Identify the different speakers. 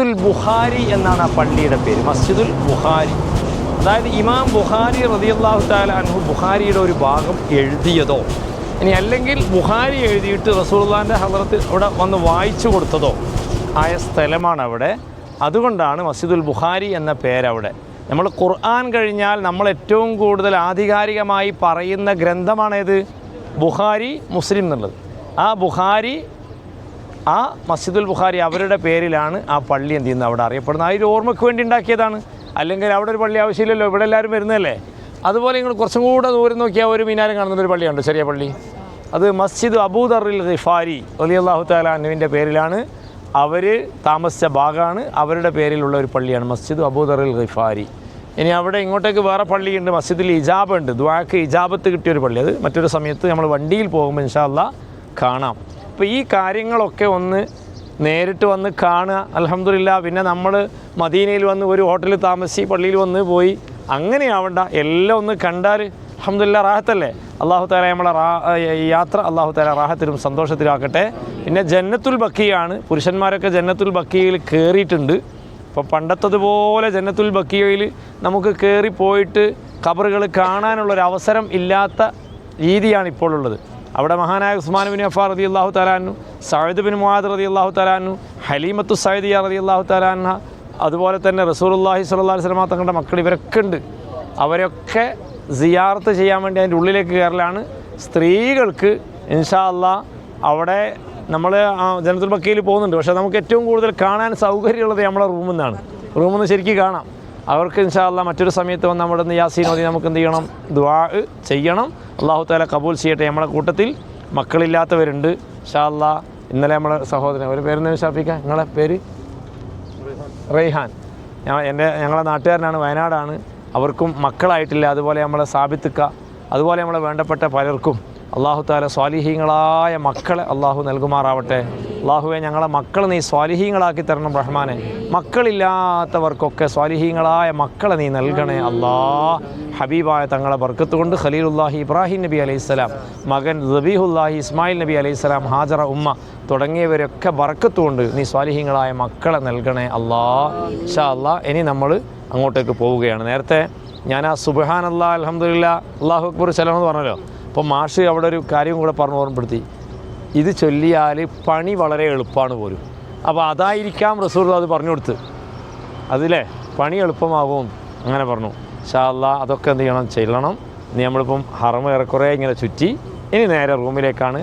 Speaker 1: മസ്ജിദുൽ ബുഖാരി എന്നാണ് ആ പള്ളിയുടെ പേര്. മസ്ജിദുൽ ബുഖാരി, അതായത് ഇമാം ബുഖാരി റളിയല്ലാഹു തആല അൻഹു ബുഖാരിയുടെ ഒരു ഭാഗം എഴുതിയതോ ഇനി അല്ലെങ്കിൽ ബുഖാരി എഴുതിയിട്ട് റസൂലുള്ളാഹിൻ്റെ ഹളറത്തിൽ അവിടെ വന്ന് വായിച്ചു കൊടുത്തതോ ആയ സ്ഥലമാണ് അവിടെ. അതുകൊണ്ടാണ് മസ്ജിദുൽ ബുഖാരി എന്ന പേരവിടെ. നമ്മൾ ഖുർആൻ കഴിഞ്ഞാൽ നമ്മൾ ഏറ്റവും കൂടുതൽ ആധികാരികമായി പറയുന്ന ഗ്രന്ഥമാണേത്? ബുഖാരി, മുസ്ലിം എന്നുള്ളത്. ആ ബുഖാരി, ആ മസ്ജിദുൽ ബുഖാരി അവരുടെ പേരിലാണ് ആ പള്ളി എന്ത് ചെയ്യുന്നത് അവിടെ അറിയപ്പെടുന്നത്. ആ ഒരു ഓർമ്മയ്ക്ക് വേണ്ടി ഉണ്ടാക്കിയതാണ്. അല്ലെങ്കിൽ അവിടെ ഒരു പള്ളി ആവശ്യമില്ലല്ലോ, ഇവിടെ എല്ലാവരും വരുന്നതല്ലേ. അതുപോലെ നിങ്ങൾ കുറച്ചും കൂടെ ദൂരം നോക്കിയാൽ ഒരു മിനാരം കാണുന്നൊരു പള്ളിയുണ്ട്, ചെറിയ പള്ളി. അത് മസ്ജിദ് അബൂദറിൽ ഗിഫാരി റളിയല്ലാഹു തആല അൻഹുവിൻ്റെ പേരിലാണ്. അവർ താമസിച്ച ഭാഗമാണ്, അവരുടെ പേരിലുള്ള ഒരു പള്ളിയാണ് മസ്ജിദ് അബൂദറിൽ ഗിഫാരി. ഇനി അവിടെ ഇങ്ങോട്ടേക്ക് വേറെ പള്ളിയുണ്ട്, മസ്ജിദിൽ ഇജാബ ഉണ്ട്, ദുആക്ക് ഇജാബത്ത് കിട്ടിയൊരു പള്ളി. അത് മറ്റൊരു സമയത്ത് നമ്മൾ വണ്ടിയിൽ പോകുമ്പോൾ ഇൻഷാ അല്ലാഹ് കാണാം. അപ്പോൾ ഈ കാര്യങ്ങളൊക്കെ ഒന്ന് നേരിട്ട് വന്ന് കാണുക, അൽഹംദുലില്ലാ. പിന്നെ നമ്മൾ മദീനയിൽ വന്ന് ഒരു ഹോട്ടലിൽ താമസിച്ച് പള്ളിയിൽ വന്ന് പോയി അങ്ങനെയാവണ്ട, എല്ലാം ഒന്ന് കണ്ടാൽ അൽഹംദുലില്ലാ റാഹത്തല്ലേ. അല്ലാഹു തആല നമ്മളെ യാത്ര അല്ലാഹു തആല റാഹത്തിലും സന്തോഷത്തിലാക്കട്ടെ. പിന്നെ ജന്നത്തുൽ ബക്കിയാണ്, പുരുഷന്മാരൊക്കെ ജന്നത്തുൽ ബക്കിയിൽ കയറിയിട്ടുണ്ട്. ഇപ്പോൾ പണ്ടത്തതുപോലെ ജന്നത്തുൽ ബക്കിയയിൽ നമുക്ക് കയറി പോയിട്ട് ഖബറുകൾ കാണാനുള്ളൊരവസരം ഇല്ലാത്ത രീതിയാണ് ഇപ്പോൾ ഉള്ളത്. അവിടെ മഹാനായ ഉസ്മാൻ ബിൻ അഫ്ഫാൻ റളിയല്ലാഹു തആല അൻഹു, സഅദ് ബിൻ മുആദ് റളിയല്ലാഹു തആല അൻഹു, ഹലീമത്തു സഅദിയ റളിയല്ലാഹു തആല അൻഹ, അതുപോലെ തന്നെ റസൂലുള്ളാഹി സ്വല്ലല്ലാഹു അലൈഹി വസല്ലം തങ്ങളുടെ മക്കൾ ഇവരൊക്കെ ഉണ്ട്. അവരൊക്കെ സിയാറത്ത് ചെയ്യാൻ വേണ്ടി അതിൻ്റെ ഉള്ളിലേക്ക് കയറലാണ്. സ്ത്രീകൾക്ക് ഇൻഷാ അല്ലാഹ് അവിടെ നമ്മൾ ജന്നത്തുൽ ബക്കിയിൽ പോകുന്നുണ്ട്. പക്ഷേ നമുക്ക് ഏറ്റവും കൂടുതൽ കാണാൻ സൗകര്യമുള്ളത് നമ്മളെ റൂമിൽ നിന്നാണ്. റൂമിൽ നിന്ന് ശരിക്കും കാണാം. അവർക്ക് ഇൻഷാ അല്ലാഹ് മറ്റൊരു സമയത്ത് വന്ന് നമ്മുടെ നിന്ന് യാസീൻ ഓതി നമുക്ക് എന്ത് ചെയ്യണം? ദുആ ചെയ്യണം. അല്ലാഹു തആല കബൂൽ ചെയ്യട്ടെ. നമ്മളെ കൂട്ടത്തിൽ മക്കളില്ലാത്തവരുണ്ട് ഇൻഷാ അല്ലാഹ്. ഇന്നലെ നമ്മളെ സഹോദരൻ, ഒരു പേരെന്താ ഷാഫിക്ക? നിങ്ങളെ പേര്? റൈഹാൻ. ഞങ്ങളെ നാട്ടുകാരനാണ്, വയനാടാണ്. അവർക്കും മക്കളായിട്ടില്ല. അതുപോലെ നമ്മളെ സാബിത്തുക്ക, അതുപോലെ നമ്മളെ വേണ്ടപ്പെട്ട പലർക്കും അല്ലാഹു തആല സ്വാലിഹീങ്ങളായ മക്കളെ അല്ലാഹു നൽകുമാറാവട്ടെ. അല്ലാഹുവേ, ഞങ്ങളെ മക്കളെ നീ സ്വാലിഹീങ്ങളാക്കി തരണം റഹ്മാനെ. മക്കളില്ലാത്തവർക്കൊക്കെ സ്വാലിഹീങ്ങളായ മക്കളെ നീ നൽകണേ അല്ലാ. ഹബീബായ തങ്ങളെ ബർക്കത്ത് കൊണ്ട് ഖലീലുല്ലാഹി ഇബ്രാഹിം നബി അലൈഹിസ്സലാം, മകൻ ദബീഹുല്ലാഹി ഇസ്മായിൽ നബി അലൈഹിസ്സലാം, ഹാജറ ഉമ്മ തുടങ്ങിയവരൊക്കെ ബർക്കത്ത് കൊണ്ട് നീ സ്വാലിഹീങ്ങളായ മക്കളെ നൽകണേ അല്ലാ. ഇൻഷാ അല്ലാ ഇനി നമ്മൾ അങ്ങോട്ടേക്ക് പോവുകയാണ്. നേരത്തെ ഞാൻ ആ സുബ്ഹാനല്ലാഹ് അൽഹംദുലില്ലാ അല്ലാഹു അക്ബർ ചൊല്ലണമെന്ന് പറഞ്ഞല്ലോ. അപ്പോൾ മാഷ് അവിടെ ഒരു കാര്യം കൂടെ പറഞ്ഞു ഓർമ്മപ്പെടുത്തി. ഇത് ചൊല്ലിയാൽ പണി വളരെ എളുപ്പമാണ് പോലും. അപ്പോൾ അതായിരിക്കാം റസൂൽ അത് പറഞ്ഞു കൊടുത്ത്, അതിലെ പണി എളുപ്പമാകും അങ്ങനെ പറഞ്ഞു. ഇൻഷാ അല്ലാഹ് അതൊക്കെ എന്ത് ചെയ്യണം? ചെല്ലണം. ഇനി നമ്മളിപ്പം ഹറം ഏറെക്കുറെ ഇങ്ങനെ ചുറ്റി ഇനി നേരെ റൂമിലേക്കാണ്.